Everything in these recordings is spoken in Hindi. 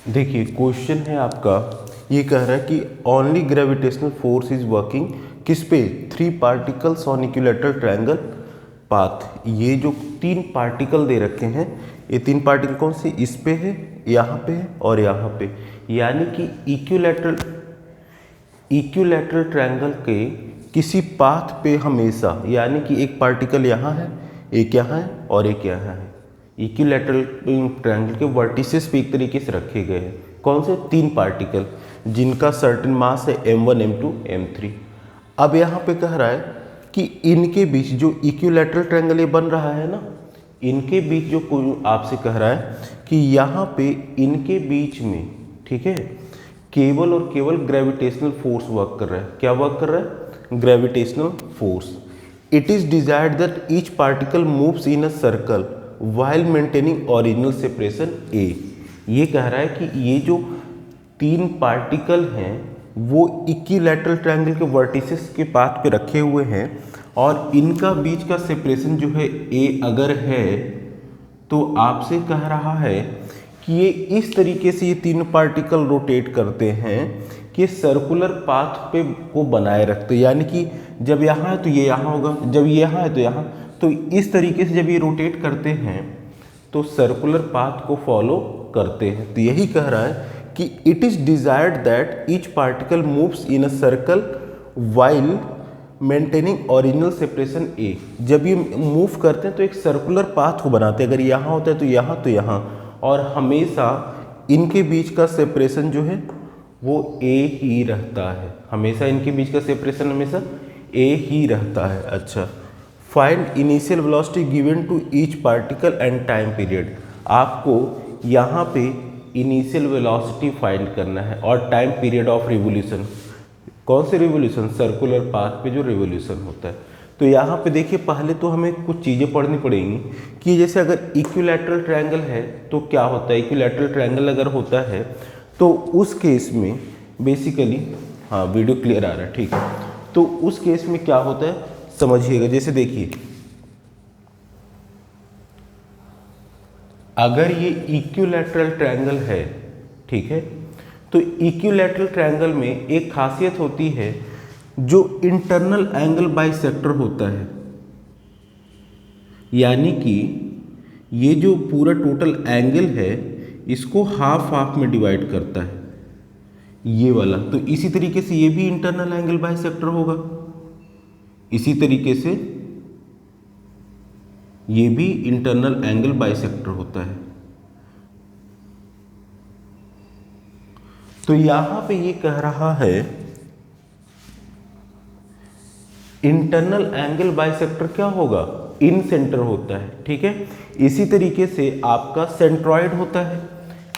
देखिए क्वेश्चन है आपका, ये कह रहा है कि only gravitational force is working किस पे, 3 particles on equilateral triangle path. ये जो 3 पार्टिकल दे रखे हैं, ये 3 पार्टिकल कौन से, इस पे है, यहाँ पे है और यहाँ पे, यानी कि इक्विलैटरल ट्रायंगल के किसी पाथ पे हमेशा, यानी कि एक पार्टिकल यहाँ है, एक यहाँ है और एक यहाँ है। इक्विलैटरल ट्रायंगल के वर्टिसेस पे एक तरीके से रखे गए हैं। कौन से, 3 पार्टिकल जिनका सर्टेन मास है m1 m2 m3। अब यहाँ पे कह रहा है कि इनके बीच जो इक्विलैटरल ट्रायंगल ये बन रहा है ना, इनके बीच जो कोई आपसे कह रहा है कि यहाँ पे इनके बीच में, ठीक है, केवल और केवल ग्रेविटेशनल फोर्स वर्क कर रहा है। क्या वर्क कर रहा है, gravitational force. It is desired that each particle moves in a circle while maintaining original separation a. ये कह रहा है कि ये जो 3 पार्टिकल हैं वो इक्विलैटरल ट्रायंगल के वर्टिसेस के पाथ पे रखे हुए हैं और इनका बीच का सेपरेशन जो है ए अगर है, तो आपसे कह रहा है कि ये इस तरीके से ये 3 पार्टिकल रोटेट करते हैं कि सर्कुलर पाथ पे को बनाए रखते हैं। यानी कि जब यहाँ है तो ये यहाँ होगा, जब ये यहाँ है तो यहाँ, तो इस तरीके से जब ये रोटेट करते हैं तो सर्कुलर पाथ को फॉलो करते हैं। तो यही कह रहा है कि it is desired that each particle moves in a circle while maintaining original separation a. जब ये मूव करते हैं तो एक सर्कुलर पाथ को बनाते हैं, अगर यहाँ होता है तो यहाँ, तो यहाँ, और हमेशा इनके बीच का सेपरेशन जो है वो ए ही रहता है। हमेशा इनके बीच का सेपरेशन हमेशा ए ही रहता है। अच्छा, find initial velocity given to each particle and time period. आपको यहाँ पे इनिशियल वेलोसिटी फाइंड करना है और टाइम पीरियड ऑफ रिवोल्यूशन। कौन से रिवोल्यूशन, सर्कुलर पाथ पे जो रिवोल्यूशन होता है। तो यहाँ पे देखिए, पहले तो हमें कुछ चीज़ें पढ़नी पड़ेंगी कि जैसे अगर इक्विलैटरल ट्रायंगल है तो क्या होता है। इक्विलैटरल ट्रायंगल अगर होता है तो उस केस में बेसिकली, हाँ वीडियो क्लियर आ रहा है, ठीक है, तो उस केस में क्या होता है समझिएगा। जैसे देखिए, अगर ये इक्विलैटरल ट्रायंगल है, ठीक है, तो इक्विलैटरल ट्रायंगल में एक खासियत होती है, जो इंटरनल एंगल बाइसेक्टर होता है, यानी कि ये जो पूरा टोटल एंगल है इसको हाफ हाफ में डिवाइड करता है, ये वाला। तो इसी तरीके से ये भी इंटरनल एंगल बाइसेक्टर होगा, इसी तरीके से ये भी इंटरनल एंगल बाइसेक्टर होता है। तो यहां पे ये कह रहा है इंटरनल एंगल बाइसेक्टर क्या होगा, इन सेंटर होता है, ठीक है। इसी तरीके से आपका सेंट्रॉइड होता है।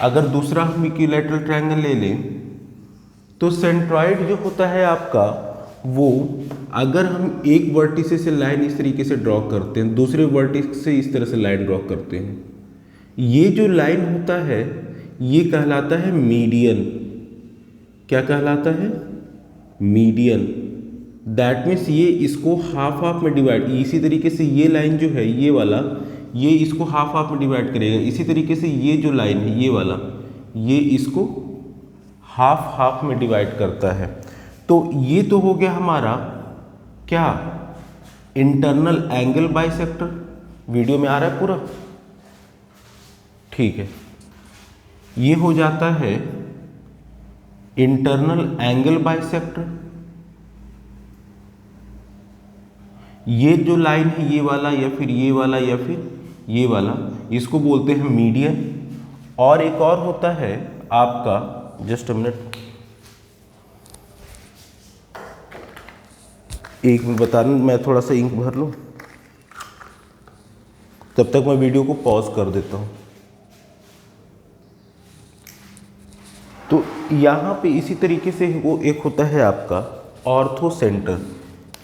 अगर दूसरा हम इक्विलैटरल ट्रायंगल ले लें तो सेंट्रॉइड जो होता है आपका, वो अगर हम एक वर्टिस से लाइन इस तरीके से ड्रॉ करते हैं, दूसरे वर्टिस से इस तरह से लाइन ड्रॉ करते हैं, ये जो लाइन होता है ये कहलाता है मीडियन। क्या कहलाता है, मीडियन। दैट मीन्स ये इसको हाफ हाफ में डिवाइड, इसी तरीके से ये लाइन जो है ये वाला, ये इसको हाफ हाफ में डिवाइड करेगा। इसी तरीके से ये जो लाइन है ये वाला, ये इसको हाफ हाफ में डिवाइड करता है। तो ये तो हो गया हमारा क्या, इंटरनल एंगल बाइसेक्टर। वीडियो में आ रहा है पूरा, ठीक है। ये हो जाता है इंटरनल एंगल बाइसेक्टर। ये जो लाइन है ये वाला या फिर ये वाला या फिर ये वाला, इसको बोलते हैं मीडियन। और एक और होता है आपका, जस्ट अ मिनट, एक मिनट बता दूं, मैं थोड़ा सा इंक भर लूं, तब तक मैं वीडियो को पॉज कर देता हूं। तो यहाँ पे इसी तरीके से वो एक होता है आपका ऑर्थो सेंटर।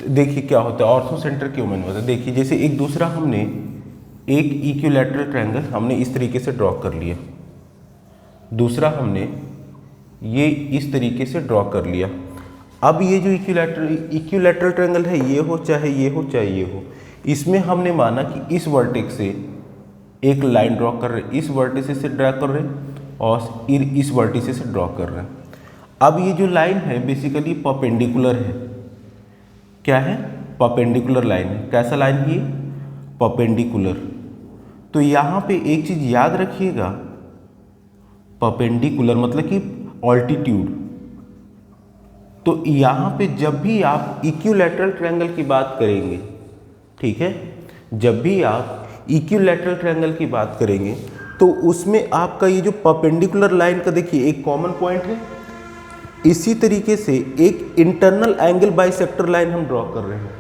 देखिए क्या होता है, ऑर्थो सेंटर क्यों मैंने बताया। देखिए जैसे एक दूसरा हमने एक इक्विलैटरल ट्रायंगल हमने इस तरीके से ड्रॉ कर लिया, दूसरा हमने ये इस तरीके से ड्रॉ कर लिया। अब ये जो इक्विलैटरल ट्रायंगल है, ये हो चाहे ये हो चाहे ये हो, इसमें हमने माना कि इस वर्टेक्स से एक लाइन ड्रॉ कर रहे, इस वर्टेक्स से ड्रॉ कर रहे, और इस वर्टिसेस से ड्रॉ कर रहे हैं। अब ये जो लाइन है बेसिकली परपेंडिकुलर है। क्या है? परपेंडिकुलर लाइन है। कैसा लाइन है ये? परपेंडिकुलर। तो यहाँ पे एक चीज याद रखिएगा, परपेंडिकुलर मतलब कि ऑल्टीट्यूड। तो यहाँ पे जब भी आप इक्विलैटरल ट्रायंगल की बात करेंगे, ठीक है, जब भी आप इक्विलैटरल ट्रायंगल की बात करेंगे तो उसमें आपका ये जो परपेंडिकुलर लाइन का देखिए एक कॉमन पॉइंट है, इसी तरीके से एक इंटरनल एंगल बाइसेक्टर लाइन हम ड्रॉ कर रहे हैं।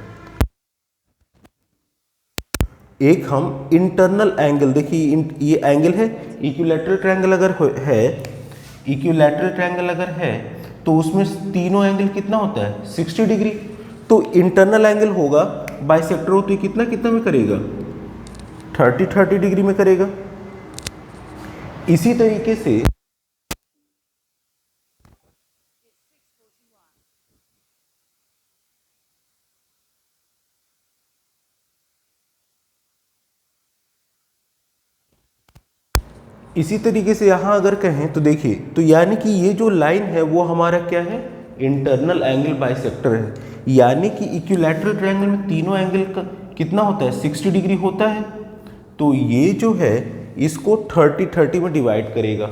एक हम इंटरनल एंगल, देखिए ये एंगल है, इक्विलैटरल ट्रायंगल अगर है, इक्विलैटरल ट्रायंगल अगर है तो उसमें तीनों एंगल कितना होता है? 60 डिग्री। तो इंटरनल एंगल होगा, बाइसेक्टर हो तो ये कितना कितना में करेगा? 30 डिग्री में करेगा। इसी तरीके से यहाँ अगर कहें तो देखिए, तो यानी कि ये जो लाइन है वो हमारा क्या है? इंटरनल एंगल बाइसेक्टर है। यानी कि इक्विलैटरल ट्रायंगल में तीनों एंगल का कितना होता है? 60 डिग्री होता है। तो ये जो है इसको 30 में डिवाइड करेगा।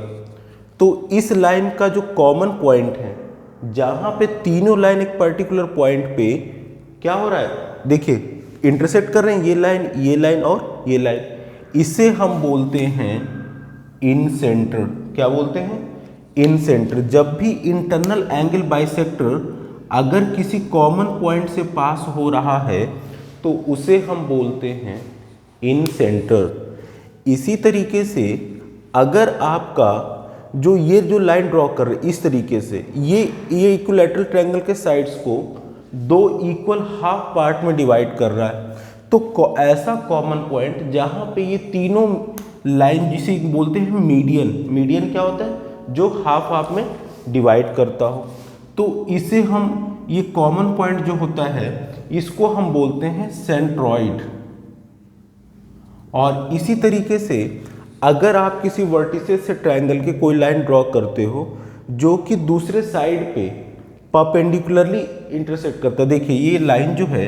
तो इस लाइन का जो कॉमन पॉइंट है, जहां पे तीनों लाइन एक पर्टिकुलर पॉइंट पे क्या हो रहा है, देखिए इंटरसेक्ट कर रहे हैं, ये लाइन और ये लाइन, इसे हम बोलते हैं इन सेंटर। क्या बोलते हैं? इन सेंटर। जब भी इंटरनल एंगल बाइसेक्टर अगर किसी कॉमन पॉइंट से पास हो रहा है तो उसे हम बोलते हैं इन सेंटर। इसी तरीके से अगर आपका जो लाइन ड्रॉ कर रहे इस तरीके से, ये इक्विलैटरल ट्रायंगल के साइड्स को दो इक्वल हाफ पार्ट में डिवाइड कर रहा है, तो ऐसा कॉमन पॉइंट जहां पे ये तीनों लाइन, जिसे बोलते हैं मीडियन, मीडियन क्या होता है? जो हाफ हाफ में डिवाइड करता हो, तो इसे हम, ये कॉमन पॉइंट जो होता है इसको हम बोलते हैं सेंट्रॉइड। और इसी तरीके से अगर आप किसी वर्टिसेस से ट्रायंगल के कोई लाइन ड्रॉ करते हो जो कि दूसरे साइड पे परपेंडिकुलरली इंटरसेक्ट करता है, देखिए ये लाइन जो है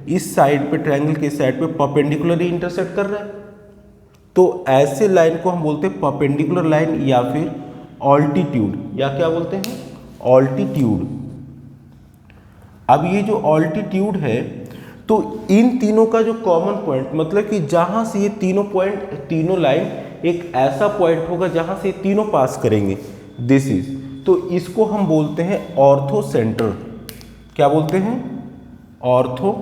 इस साइड पे, ट्रायंगल के साइड पे परपेंडिकुलरली इंटरसेक्ट कर रहा है, तो ऐसे लाइन को हम बोलते हैं परपेंडिकुलर लाइन या फिर ऑल्टीट्यूड, या क्या बोलते हैं? ऑल्टीट्यूड। अब ये जो ऑल्टीट्यूड है, तो इन तीनों का जो कॉमन पॉइंट, मतलब कि जहां से ये तीनों पॉइंट, तीनों लाइन एक ऐसा पॉइंट होगा जहां से ये तीनों पास करेंगे, दिस इज, तो इसको हम बोलते हैं ऑर्थो सेंटर। क्या बोलते हैं? Ortho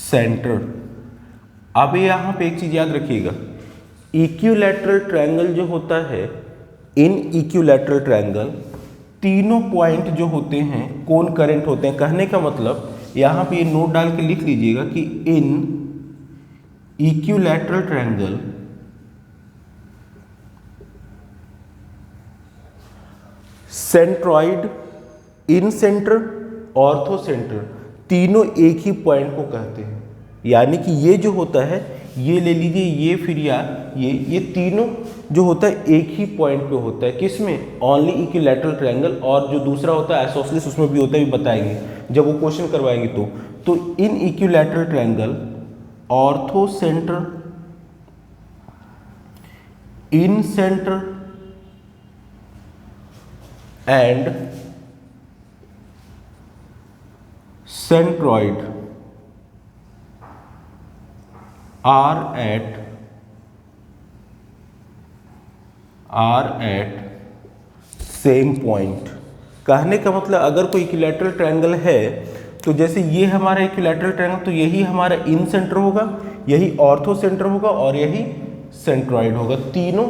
centre. अब यहां पे एक चीज याद रखिएगा, इक्विलैटरल ट्रायंगल जो होता है, इन इक्विलैटरल ट्रायंगल तीनों पॉइंट जो होते हैं कोन करेंट होते हैं। कहने का मतलब यहां पे ये नोट डाल के लिख लीजिएगा कि इन इक्विलैटरल ट्रायंगल सेंट्रॉइड, इन सेंटर, ऑर्थो सेंटर, तीनों एक ही पॉइंट को कहते हैं। यानी कि ये जो होता है, ये ले लीजिए, ये फिर या ये तीनों जो होता है एक ही पॉइंट पे होता है। किसमें? Only equilateral triangle. और जो दूसरा होता है आइसोसेलेस, उसमें भी होता है, भी बताएंगे जब वो क्वेश्चन करवाएंगे। तो in equilateral triangle orthocentre, incentre and centroid are at same point. कहने का मतलब अगर कोई इक्विलैटरल ट्रायंगल है, तो जैसे ये हमारा इक्विलैटरल ट्रायंगल, तो यही हमारा इन सेंटर होगा, यही ऑर्थो सेंटर होगा और यही सेंट्रॉइड होगा। तीनों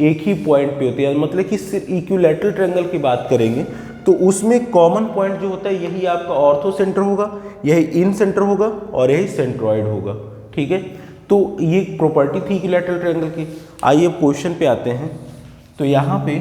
एक ही पॉइंट पे होते हैं। मतलब कि सिर्फ इक्विलैटरल ट्रायंगल की बात करेंगे तो उसमें कॉमन पॉइंट जो होता है यही आपका ऑर्थो सेंटर होगा, यही इन सेंटर होगा और यही सेंट्रॉइड होगा। ठीक है, तो ये प्रॉपर्टी थी इक्विलैटरल ट्रायंगल की। आइए क्वेश्चन पे आते हैं। तो यहाँ पे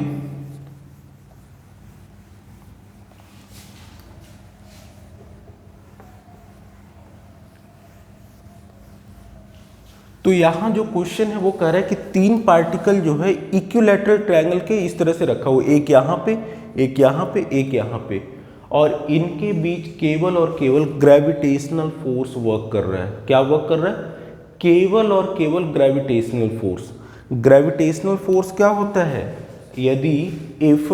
तो यहाँ जो क्वेश्चन है वो कह रहा है कि तीन पार्टिकल जो है इक्विलैटरल ट्रायंगल के इस तरह से रखा हुआ, एक यहाँ पे, एक यहाँ पे, एक यहाँ पे, और इनके बीच केवल और केवल ग्रेविटेशनल फोर्स वर्क कर रहा है। क्या वर्क कर रहा है? केवल और केवल ग्रेविटेशनल फोर्स। ग्रेविटेशनल फोर्स क्या होता है? यदि if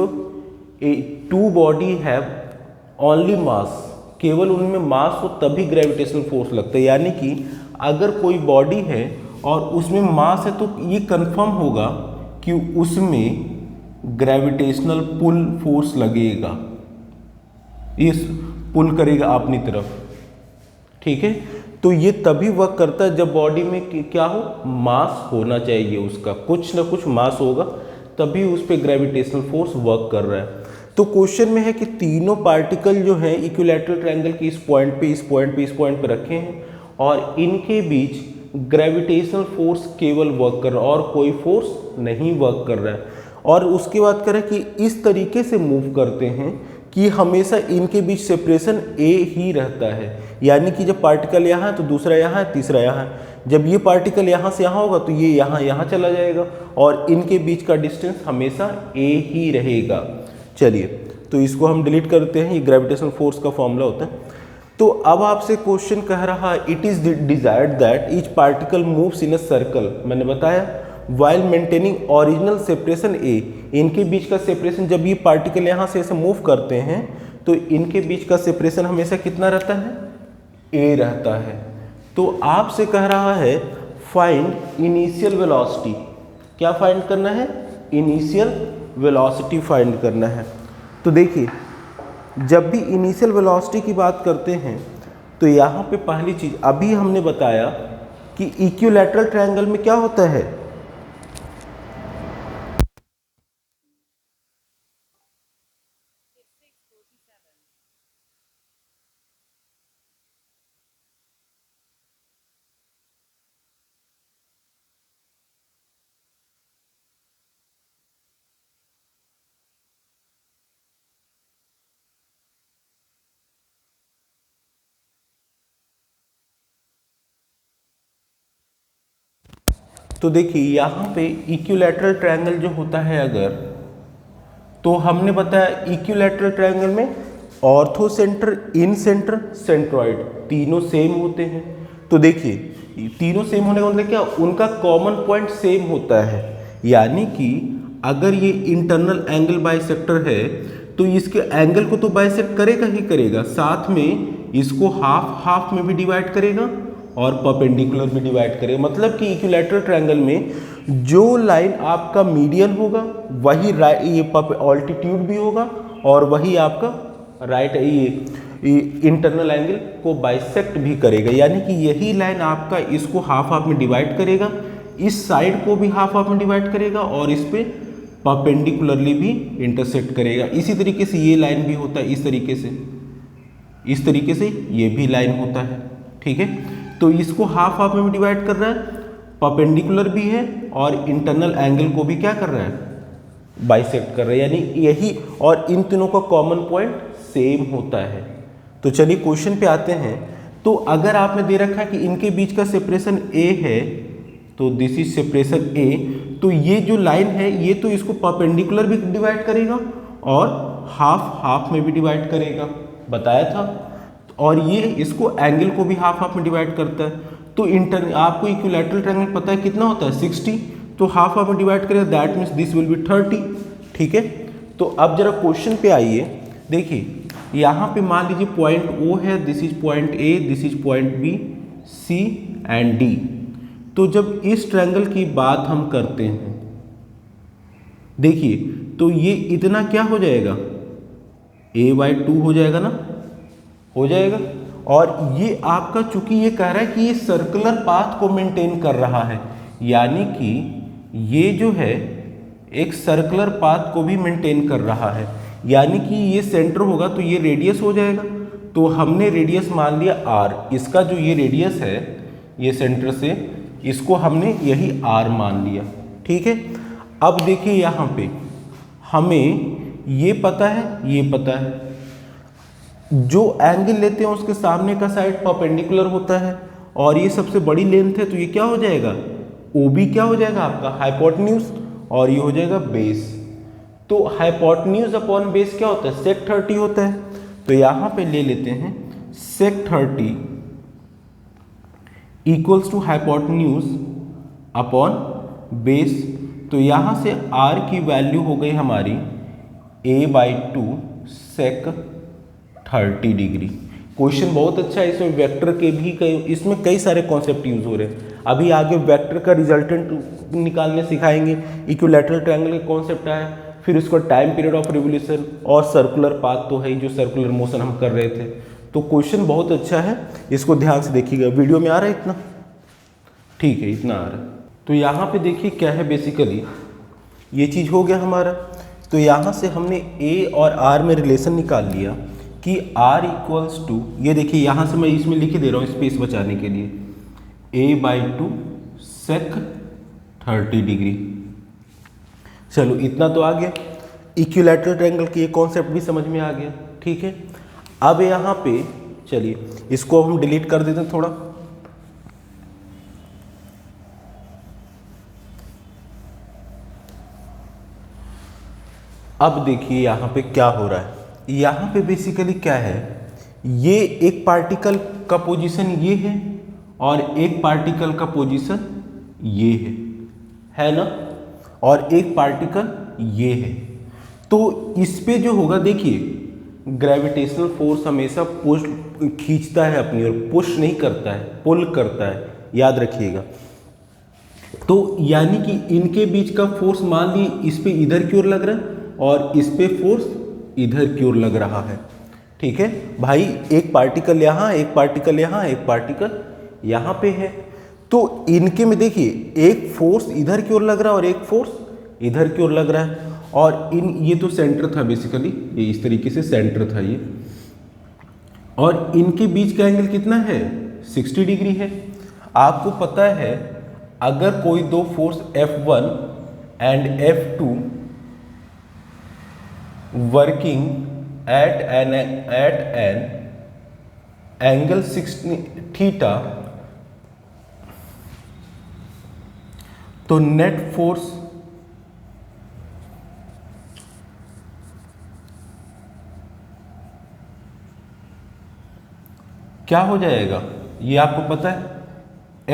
two body have only mass, केवल उनमें मास हो तभी ग्रेविटेशनल फोर्स लगता है। यानी कि अगर कोई बॉडी है और उसमें मास है तो ये कंफर्म होगा कि उसमें ग्रेविटेशनल पुल फोर्स लगेगा, ये पुल करेगा अपनी तरफ, ठीक है। तो ये तभी वर्क करता है जब बॉडी में क्या हो, मास होना चाहिए, उसका कुछ ना कुछ मास होगा, तभी उस पर ग्रेविटेशनल फोर्स वर्क कर रहा है। तो क्वेश्चन में है कि तीनों पार्टिकल जो हैं इक्विलैटरल ट्रायंगल के इस पॉइंट पे, इस पॉइंट पे, इस पॉइंट पे रखे हैं और इनके बीच ग्रेविटेशनल फोर्स केवल वर्क कर रहा है और कोई फोर्स नहीं वर्क कर रहा है। और उसके बाद करें कि इस तरीके से मूव करते हैं कि हमेशा इनके बीच सेपरेशन ए ही रहता है। यानी कि जब पार्टिकल यहाँ है तो दूसरा यहाँ है, तीसरा यहाँ है। जब ये पार्टिकल यहाँ से यहाँ होगा तो ये यहाँ चला जाएगा और इनके बीच का डिस्टेंस हमेशा ए ही रहेगा। चलिए, तो इसको हम डिलीट करते हैं, ये ग्रेविटेशनल फोर्स का फॉर्मूला होता है। तो अब आपसे क्वेश्चन कह रहा है it is desired that each particle moves in a circle, मैंने बताया वाइल मेंटेनिंग ओरिजिनल सेपरेशन ए। इनके बीच का सेपरेशन, जब ये पार्टिकल यहाँ से ऐसे मूव करते हैं तो इनके बीच का सेपरेशन हमेशा कितना रहता है? ए रहता है। तो आपसे कह रहा है फाइंड इनिशियल वेलोसिटी। क्या फाइंड करना है? इनिशियल वेलोसिटी फाइंड करना है। तो देखिए, जब भी इनिशियल वेलोसिटी की बात करते हैं तो यहाँ पे पहली चीज़ अभी हमने बताया कि इक्विलैटरल ट्रायंगल में क्या होता है, तो देखिए यहाँ पे इक्विलैटरल ट्रायंगल जो होता है अगर, तो हमने बताया इक्विलैटरल ट्रायंगल में ऑर्थो सेंटर, इन सेंटर, सेंट्रॉइड तीनों सेम होते हैं। तो देखिए तीनों सेम होने का मतलब क्या, उनका कॉमन पॉइंट सेम होता है। यानी कि अगर ये इंटरनल एंगल बाइसेक्टर है तो इसके एंगल को तो बाइसेक्ट करेगा ही करेगा, साथ में इसको हाफ हाफ में भी डिवाइड करेगा और परपेंडिकुलर भी डिवाइड करेगा। मतलब कि इक्विलैटरल ट्रायंगल में जो लाइन आपका मीडियन होगा वही ये ऑल्टीट्यूड भी होगा और वही आपका राइट ये इंटरनल एंगल को बाइसेक्ट भी करेगा। यानी कि यही लाइन आपका इसको हाफ हाफ में डिवाइड करेगा, इस साइड को भी हाफ हाफ में डिवाइड करेगा और इस पे परपेंडिकुलरली भी इंटरसेक्ट करेगा। इसी तरीके से ये लाइन भी होता है, इस तरीके से ये भी लाइन होता है, ठीक है। तो इसको हाफ हाफ में डिवाइड कर रहा है, परपेंडिकुलर भी है और इंटरनल एंगल को भी क्या कर रहा है, बाइसेक्ट कर रहा है। यानी यही, और इन तीनों का कॉमन पॉइंट सेम होता है। तो चलिए क्वेश्चन पे आते हैं। तो अगर आपने दे रखा है कि इनके बीच का सेपरेशन ए है, तो दिस इज सेपरेशन ए, तो ये जो लाइन है ये तो इसको परपेंडिकुलर भी डिवाइड करेगा और हाफ हाफ में भी डिवाइड करेगा, बताया था। और ये इसको एंगल को भी हाफ हाफ में डिवाइड करता है। तो आपको इक्विलैटरल ट्रायंगल पता है कितना होता है, 60, तो हाफ हाफ में डिवाइड करेगा, that means this will be 30, ठीक है। तो अब जरा क्वेश्चन पे आइए। देखिए यहाँ पे मान लीजिए पॉइंट ओ है, this is point A, this is point B, C and D. तो जब इस ट्रायंगल की बात हम करते हैं, देखिए तो ये इतना क्या हो जाएगा, a/2 हो जाएगा ना, हो जाएगा। और ये आपका, चूंकि ये कह रहा है कि ये सर्कुलर पाथ को मेंटेन कर रहा है, यानी कि ये जो है एक सर्कुलर पाथ को भी मेंटेन कर रहा है। यानी कि ये सेंटर होगा तो ये रेडियस हो जाएगा। तो हमने रेडियस मान लिया r, इसका जो ये रेडियस है ये सेंटर से, इसको हमने यही r मान लिया, ठीक है। अब देखिए यहाँ पे हमें ये पता है, ये पता है, जो एंगल लेते हैं उसके सामने का साइड परपेंडिकुलर होता है और ये सबसे बड़ी लेंथ है, तो ये क्या हो जाएगा, ओ बी क्या हो जाएगा आपका हाइपोटेन्यूज, और ये हो जाएगा बेस। तो हाइपोटेन्यूज अपॉन बेस क्या होता है, सेक 30 होता है। तो यहाँ पे ले लेते हैं sec 30 equals to hypotenuse upon base. तो यहाँ से r की वैल्यू हो गई हमारी a/2 सेक 30 डिग्री। क्वेश्चन बहुत अच्छा है, इसमें वेक्टर के भी इसमें कई सारे कॉन्सेप्ट यूज हो रहे हैं। अभी आगे वेक्टर का रिजल्टेंट निकालने सिखाएंगे, इक्विलैटरल ट्रायंगल का कॉन्सेप्ट आया, फिर उसका टाइम पीरियड ऑफ रिवोल्यूशन, और सर्कुलर पाथ तो है ही, जो सर्कुलर मोशन हम कर रहे थे। तो क्वेश्चन बहुत अच्छा है, इसको ध्यान से देखिएगा। वीडियो में आ रहा है इतना, ठीक है, इतना आ रहा है। तो यहाँ पे देखिए क्या है, बेसिकली ये चीज़ हो गया हमारा। तो यहाँ से हमने a और r में रिलेशन निकाल लिया कि r इक्वल्स टू, ये देखिए यहाँ से मैं इसमें लिख दे रहा हूँ स्पेस बचाने के लिए, a/2 सेक 30 डिग्री। चलो इतना तो आ गया, इक्विलैटरल ट्रायंगल की ये कॉन्सेप्ट भी समझ में आ गया, ठीक है। अब यहाँ पे चलिए इसको हम डिलीट कर देते हैं थोड़ा। अब देखिए यहाँ पे क्या हो रहा है, यहाँ पे बेसिकली क्या है, ये एक पार्टिकल का पोजीशन ये है और एक पार्टिकल का पोजीशन ये है ना, और एक पार्टिकल ये है। तो इस पे जो होगा, देखिए ग्रेविटेशनल फोर्स हमेशा पुश खींचता है अपनी ओर, पुश नहीं करता है, पुल करता है, याद रखिएगा। तो यानी कि इनके बीच का फोर्स मान ली इस पे इधर की ओर लग रहा है और इस पे फोर्स इधर की ओर लग रहा है, ठीक है भाई। एक पार्टिकल यहाँ, एक पार्टिकल यहाँ, एक पार्टिकल यहाँ पे है। तो इनके में देखिए एक फोर्स इधर की ओर लग रहा है और एक फोर्स इधर की ओर लग रहा है, और ये तो सेंटर था बेसिकली, ये इस तरीके से सेंटर था ये, और इनके बीच का एंगल कितना है, 60 डिग्री है। आपको पता है अगर कोई दो force F1 and F2 working at an angle 60 theta, तो नेट फोर्स क्या हो जाएगा, ये आपको पता है,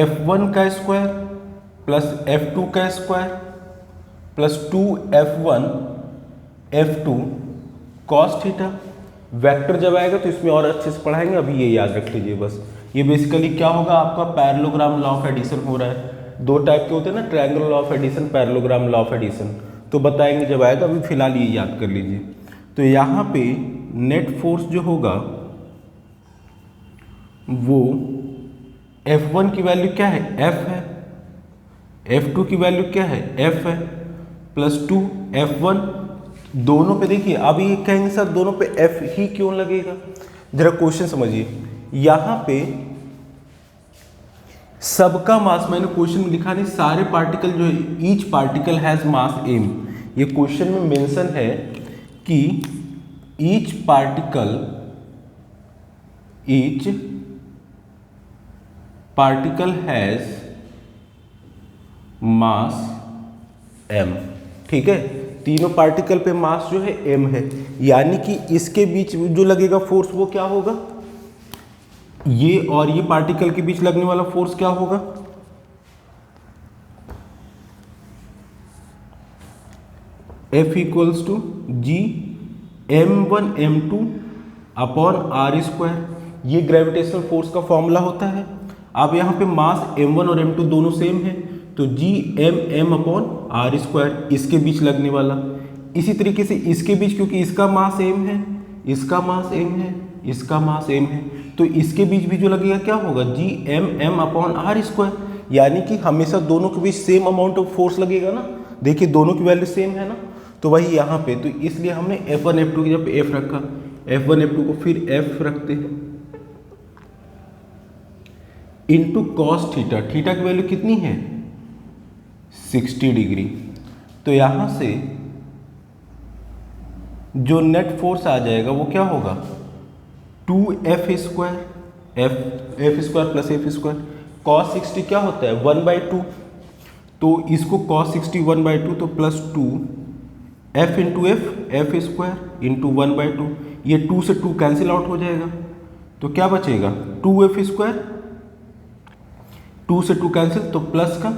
F1 का स्क्वायर प्लस F2 का square plus 2F1 F2 cos theta. Vector जब आएगा तो इसमें और अच्छे से पढ़ाएंगे, अभी ये याद रख लीजिए बस। ये बेसिकली क्या होगा, आपका पैरेललोग्राम लॉ ऑफ एडिशन हो रहा है। दो टाइप के होते हैं ना, triangle law of addition, parallelogram law of addition, तो बताएंगे जब आएगा, अभी फिलहाल ये याद कर लीजिए। तो यहाँ पे नेट फोर्स जो होगा वो F1 की वैल्यू क्या है, F है, F2 की वैल्यू क्या है, F है, प्लस 2F1। दोनों पे देखिए, अब ये कहेंगे सर दोनों पे F ही क्यों लगेगा, जरा क्वेश्चन समझिए। यहाँ पे सबका मास, मैंने क्वेश्चन में लिखा नहीं, सारे पार्टिकल जो है, each particle has mass m, ये क्वेश्चन में मेंशन है कि each particle has mass m, ठीक है। तीनों पार्टिकल पे मास जो है m है, यानी कि इसके बीच जो लगेगा फोर्स वो क्या होगा, ये और ये पार्टिकल के बीच लगने वाला फोर्स क्या होगा, F equals to G m1 m2 upon R square. ये ग्रेविटेशनल फोर्स का फॉर्मूला होता है। अब यहाँ पे मास m1 और m2 दोनों सेम है, तो जी m अपॉन आर स्क्वायर, इसके बीच लगने वाला। इसी तरीके से इसके बीच, क्योंकि इसका मास m है, इसका मास m है, इसका मास m है, तो इसके बीच भी जो लगेगा क्या होगा, जी m अपॉन आर स्क्वायर, यानी कि हमेशा दोनों के बीच सेम अमाउंट ऑफ फोर्स लगेगा ना। देखिए दोनों की वैल्यू सेम है ना, तो वही यहाँ पे, तो इसलिए हमने F1 F2 की जब F रखा, F1 F2 को फिर F रखते हैं इंटू कॉस थीटा। थीटा की वैल्यू कितनी है, 60 डिग्री। तो यहाँ से जो नेट फोर्स आ जाएगा वो क्या होगा, 2F square, F square plus F square, cos 60 क्या होता है 1/2, तो इसको cos 60 1/2 तो plus 2 f into F square into 1/2, ये 2 से 2 कैंसिल आउट हो जाएगा, तो क्या बचेगा 2f स्क्वायर, 2 से 2 कैंसिल तो प्लस का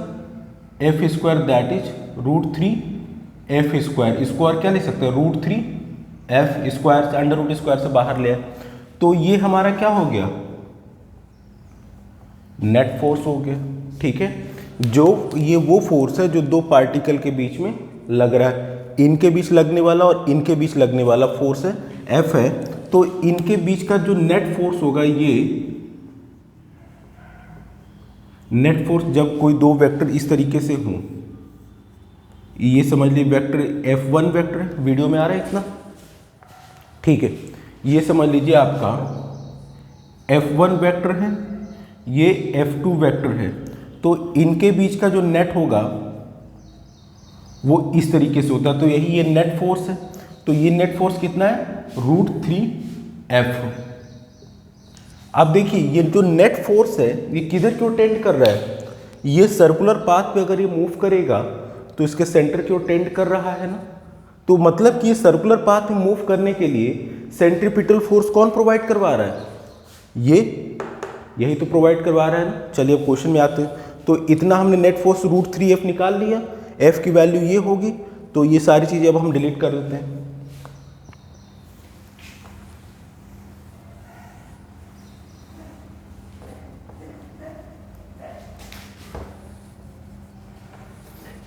F square that is √3 f square, इसको और क्या ले सकते हैं √3 f स्क्वायर से अंडर रूट स्क्वायर से बाहर ले, तो ये हमारा क्या हो गया नेट फोर्स हो गया। ठीक है, जो ये वो फोर्स है जो दो पार्टिकल के बीच में लग रहा है, इनके बीच लगने वाला और इनके बीच लगने वाला फोर्स है F है, तो इनके बीच का जो नेट फोर्स होगा, ये नेट फोर्स जब कोई दो वेक्टर इस तरीके से हों, ये समझ लीजिए वेक्टर F1 वेक्टर है, वीडियो में आ रहा है इतना, ठीक है, ये समझ लीजिए आपका F1 वेक्टर है, ये F2 वेक्टर है, तो इनके बीच का जो नेट होगा वो इस तरीके से होता है, तो यही ये नेट फोर्स है, तो ये नेट फोर्स कितना है √3F। अब देखिए ये जो नेट फोर्स है ये किधर क्यों टेंड कर रहा है, ये सर्कुलर पाथ पे अगर ये मूव करेगा तो इसके सेंटर की ओर टेंड कर रहा है ना, तो मतलब कि ये सर्कुलर पाथ में मूव करने के लिए सेंट्रीपिटल फोर्स कौन प्रोवाइड करवा रहा है, ये यही तो प्रोवाइड करवा रहा है ना। चलिए अब क्वेश्चन में आते हैं, तो इतना हमने नेट फोर्स √3F निकाल लिया, F की वैल्यू ये होगी, तो ये सारी चीजें अब हम डिलीट कर देते हैं।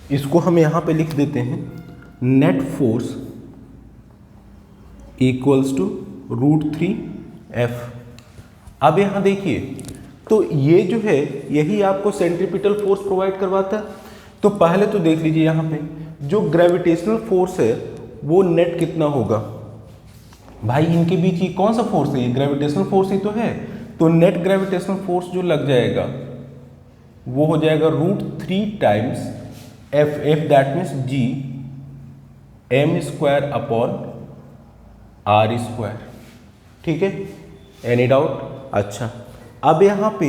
इसको हम यहां पे लिख देते हैं net force equals to √3F। अब यहां देखिए, तो ये जो है यही आपको सेंट्रीपिटल फोर्स प्रोवाइड करवाता है, तो पहले तो देख लीजिए यहां पे जो ग्रेविटेशनल फोर्स है वो नेट कितना होगा, भाई इनके बीच ये कौन सा फोर्स है, ये ग्रेविटेशनल फोर्स ही तो है, तो नेट ग्रेविटेशनल फोर्स जो लग जाएगा वो हो जाएगा √3 times F that means G m² upon r²। ठीक है, एनी डाउट? अच्छा, अब यहाँ पे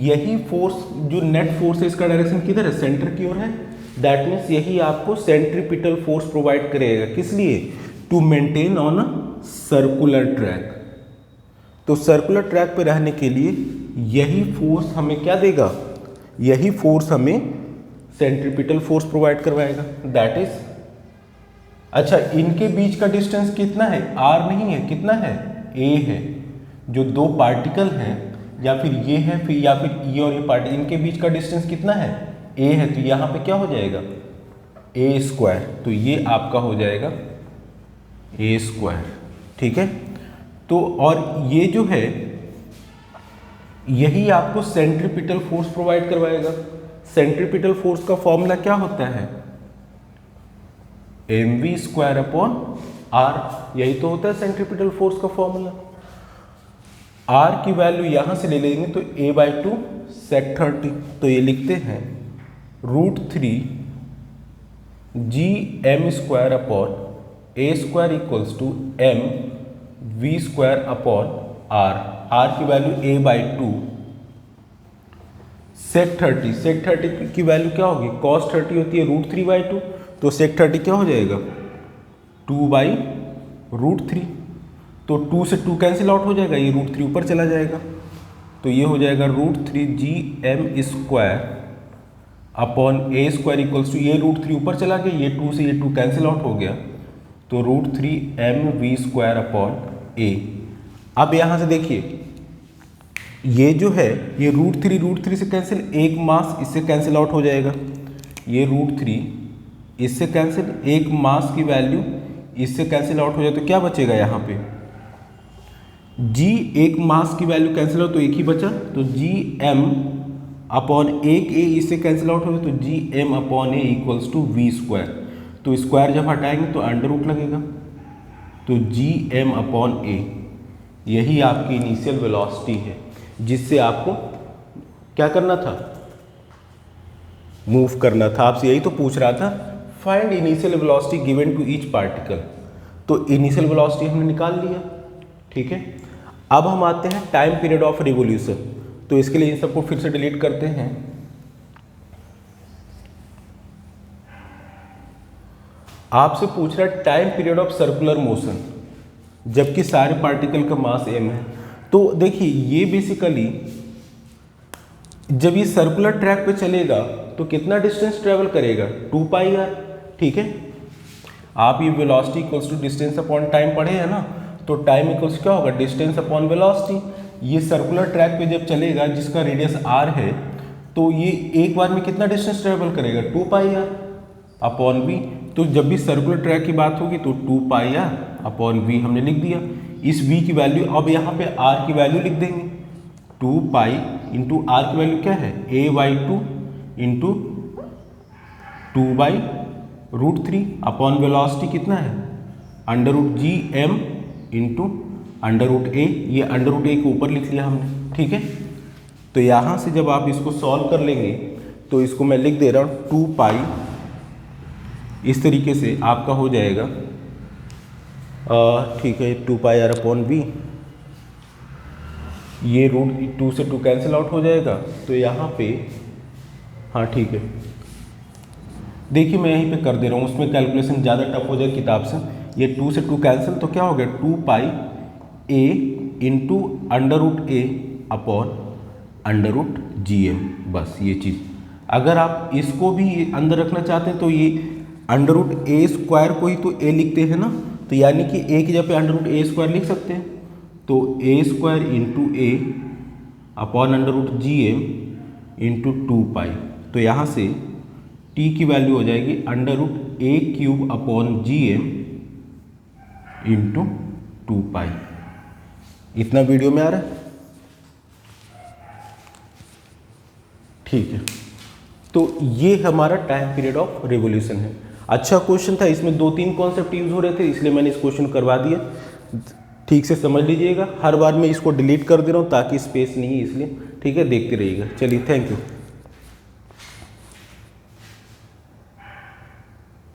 यही फोर्स जो नेट फोर्स है इसका डायरेक्शन किधर है, सेंटर की ओर है, दैट मीन्स यही आपको सेंट्रीपिटल फोर्स प्रोवाइड करेगा, किस लिए, to maintain on a circular track. तो सर्कुलर ट्रैक पे रहने के लिए यही फोर्स हमें क्या देगा, यही फोर्स हमें सेंट्रीपिटल फोर्स प्रोवाइड करवाएगा, दैट इज, अच्छा इनके बीच का डिस्टेंस कितना है, r नहीं है, कितना है, a है, जो दो पार्टिकल हैं या फिर ये है फिर या फिर ये और ये पार्टिकल, इनके बीच का डिस्टेंस कितना है, a है, तो यहाँ पे क्या हो जाएगा a², तो ये आपका हो जाएगा a²। ठीक है, तो और ये जो है यही आपको सेंट्रीपिटल फोर्स प्रोवाइड करवाएगा। सेंट्रीपिटल फोर्स का फॉर्मूला क्या होता है, mv² अपॉन r, यही तो होता है सेंट्रीपिटल फोर्स का फॉर्मूला। r की वैल्यू यहां से ले लेंगे तो a/2 sec30, तो ये लिखते हैं √3 gm² upon a² equals to mv² upon r की वैल्यू a/2 sec30 की वैल्यू क्या होगी, cos 30 होती है √3/2, तो sec30 क्या हो जाएगा 2/√3, तो 2 से 2 कैंसिल आउट हो जाएगा, ये √3 ऊपर चला जाएगा, तो ये हो जाएगा √3 gm² upon a² equals to, ये √3 ऊपर चला गया, ये 2 से ये 2 कैंसिल आउट हो गया, तो √3 mv² अपॉन a। अब यहाँ से देखिए ये जो है ये √3 से कैंसिल, एक मास इससे कैंसिल आउट हो जाएगा, ये √3 इससे कैंसिल, एक मास की वैल्यू इससे कैंसिल आउट हो जाए, तो क्या बचेगा यहाँ पे g, एक मास की वैल्यू कैंसिल आउट तो एक ही बचा, तो gm अपॉन एक a इससे कैंसिल आउट हो गया, तो gm upon a equals to v², तो स्क्वायर जब हटाएंगे तो अंडर रूट लगेगा, तो gm अपॉन a, यही आपकी इनिशियल वेलोसिटी है जिससे आपको क्या करना था, मूव करना था। आपसे यही तो पूछ रहा था, find initial velocity given to each particle, तो इनिशियल वेलोसिटी हमने निकाल लिया। ठीक है, अब हम आते हैं टाइम पीरियड ऑफ रिवोल्यूशन। तो इसके लिए इन सबको फिर से डिलीट करते हैं। आपसे पूछ रहा है time period of circular motion, जबकि सारे पार्टिकल का मास m है। तो देखिए ये बेसिकली जब ये सर्कुलर ट्रैक पे चलेगा तो कितना डिस्टेंस ट्रेवल करेगा, 2πr। ठीक है, आप ये velocity equals to distance upon time पढ़े हैं ना, तो टाइम इक्वल्स क्या होगा, डिस्टेंस अपॉन वेलोसिटी। ये सर्कुलर ट्रैक पे जब चलेगा जिसका रेडियस r है, तो ये एक बार में कितना डिस्टेंस ट्रेवल करेगा, 2πr अपॉन v। तो जब भी सर्कुलर ट्रैक की बात होगी तो 2πr अपॉन v हमने लिख दिया। इस v की वैल्यू, अब यहाँ पे r की वैल्यू लिख देंगे, 2π इंटू r की वैल्यू क्या है, a/2 इंटू 2/√3 अपॉन वेलोसिटी कितना है, √gm इंटू √a। ये √a के ऊपर लिख लिया हमने। ठीक है, तो यहाँ से जब आप इसको सॉल्व कर लेंगे तो इसको मैं लिख दे रहा हूँ 2π, इस तरीके से आपका हो जाएगा। ठीक है, 2πr अपॉन v, ये √2 से 2 कैंसिल आउट हो जाएगा। तो यहाँ पे हाँ ठीक है, देखिए मैं यहीं पे कर दे रहा हूँ, उसमें कैलकुलेशन ज़्यादा टफ हो जाएगा किताब से। ये 2 से 2 कैंसिल, तो क्या हो गया, 2π a into √a upon √gm। बस ये चीज़, अगर आप इसको भी अंदर रखना चाहते हैं तो ये √a² को ही तो a लिखते हैं ना, तो यानी कि a की जगह पे √a² लिख सकते हैं। तो a² into a upon √gm into 2π। तो यहाँ से t की वैल्यू हो जाएगी √a³ अपॉन gm इंटू 2π। इतना वीडियो में आ रहा है, ठीक है। तो ये हमारा टाइम पीरियड ऑफ रिवोल्यूशन है। अच्छा क्वेश्चन था, इसमें 2-3 कॉन्सेप्ट यूज हो रहे थे, इसलिए मैंने इस क्वेश्चन करवा दिया। ठीक से समझ लीजिएगा, हर बार मैं इसको डिलीट कर दे रहा हूँ ताकि स्पेस नहीं है इसलिए। ठीक है, देखते रहिएगा। चलिए, थैंक यू।